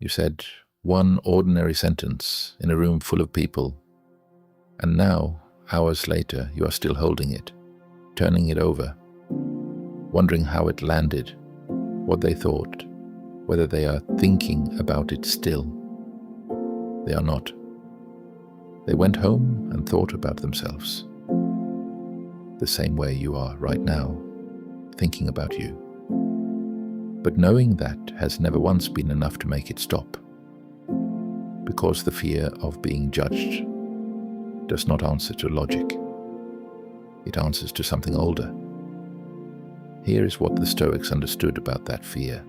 You said one ordinary sentence in a room full of people, and now, hours later, you are still holding it, turning it over, wondering how it landed, what they thought, whether they are thinking about it still. They are not. They went home and thought about themselves, the same way you are right now, thinking about you. But knowing that has never once been enough to make it stop, because the fear of being judged does not answer to logic. It answers to something older. Here is what the Stoics understood about that fear,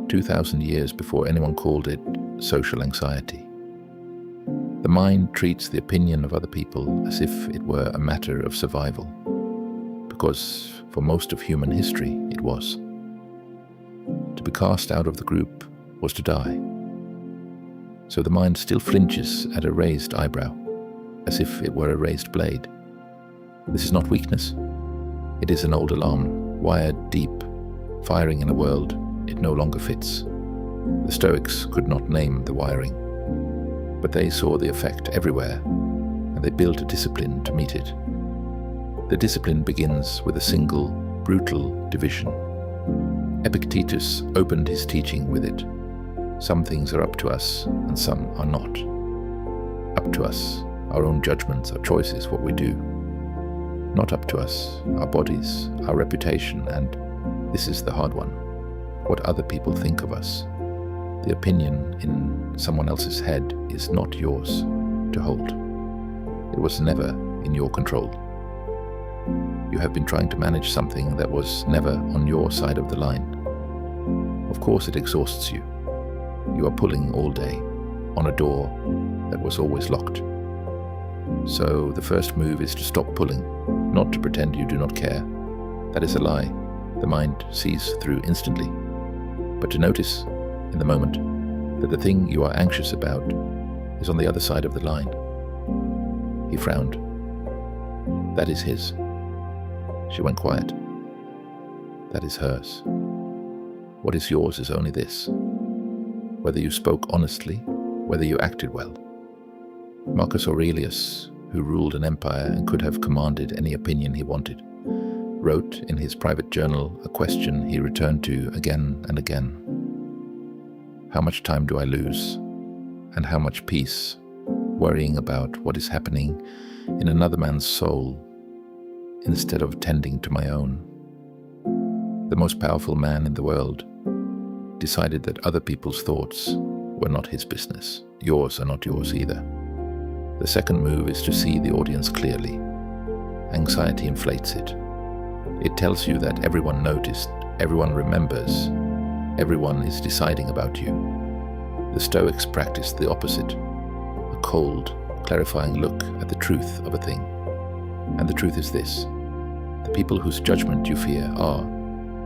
2,000 years before anyone called it social anxiety. The mind treats the opinion of other people as if it were a matter of survival, because for most of human history it was. To be cast out of the group was to die. So the mind still flinches at a raised eyebrow, as if it were a raised blade. This is not weakness. It is an old alarm, wired deep, firing in a world it no longer fits. The Stoics could not name the wiring, but they saw the effect everywhere, and they built a discipline to meet it. The discipline begins with a single, brutal division. Epictetus opened his teaching with it. Some things are up to us, and some are not. Up to us, our own judgments, our choices, what we do. Not up to us, our bodies, our reputation, and this is the hard one, what other people think of us. The opinion in someone else's head is not yours to hold. It was never in your control. You have been trying to manage something that was never on your side of the line. Of course it exhausts you. You are pulling all day on a door that was always locked. So the first move is to stop pulling, not to pretend you do not care. That is a lie the mind sees through instantly. But to notice in the moment that the thing you are anxious about is on the other side of the line. He frowned. That is his. She went quiet. That is hers. What is yours is only this: whether you spoke honestly, whether you acted well. Marcus Aurelius, who ruled an empire and could have commanded any opinion he wanted, wrote in his private journal a question he returned to again and again. How much time do I lose, and how much peace, worrying about what is happening in another man's soul instead of tending to my own? The most powerful man in the world decided that other people's thoughts were not his business. Yours are not yours either. The second move is to see the audience clearly. Anxiety inflates it. It tells you that everyone noticed, everyone remembers, everyone is deciding about you. The Stoics practiced the opposite, a cold, clarifying look at the truth of a thing. And the truth is this: the people whose judgment you fear are,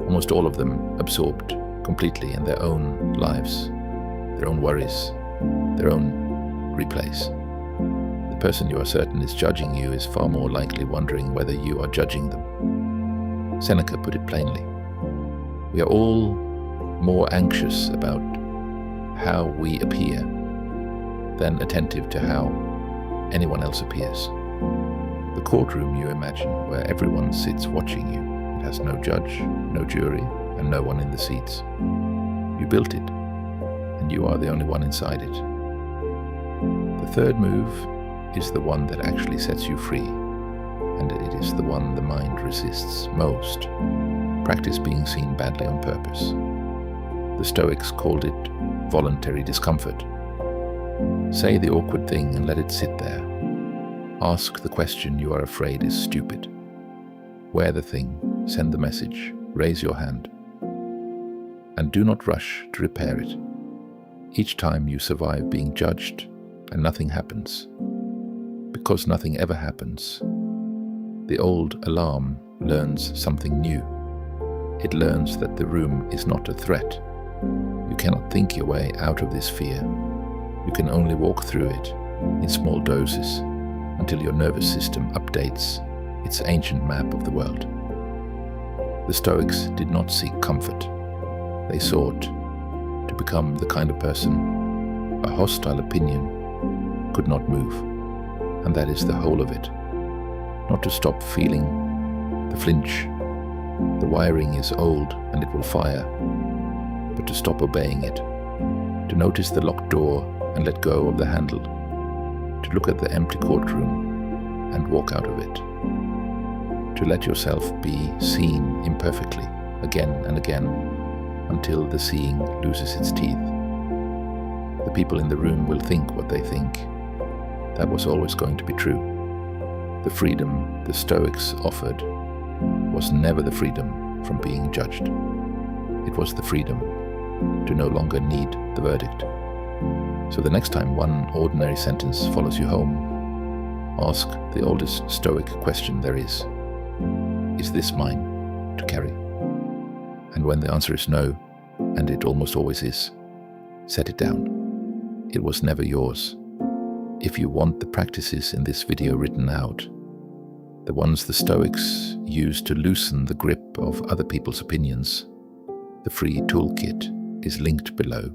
almost all of them, absorbed completely in their own lives, their own worries, their own replays. The person you are certain is judging you is far more likely wondering whether you are judging them. Seneca put it plainly. We are all more anxious about how we appear than attentive to how anyone else appears. The courtroom you imagine, where everyone sits watching you, it has no judge, no jury, and no one in the seats. You built it, and you are the only one inside it. The third move is the one that actually sets you free, and it is the one the mind resists most. Practice being seen badly on purpose. The Stoics called it voluntary discomfort. Say the awkward thing and let it sit there. Ask the question you are afraid is stupid. Wear the thing, send the message, raise your hand. And do not rush to repair it. Each time you survive being judged and nothing happens, because nothing ever happens, the old alarm learns something new. It learns that the room is not a threat. You cannot think your way out of this fear. You can only walk through it in small doses until your nervous system updates its ancient map of the world. The Stoics did not seek comfort. They sought to become the kind of person a hostile opinion could not move. And that is the whole of it. Not to stop feeling the flinch. The wiring is old and it will fire, but to stop obeying it. To notice the locked door and let go of the handle. To look at the empty courtroom and walk out of it. To let yourself be seen imperfectly again and again until the seeing loses its teeth. The people in the room will think what they think. That was always going to be true. The freedom the Stoics offered was never the freedom from being judged. It was the freedom to no longer need the verdict. So the next time one ordinary sentence follows you home, ask the oldest Stoic question there is this mine to carry? And when the answer is no, and it almost always is, set it down. It was never yours. If you want the practices in this video written out, the ones the Stoics use to loosen the grip of other people's opinions, the free toolkit is linked below.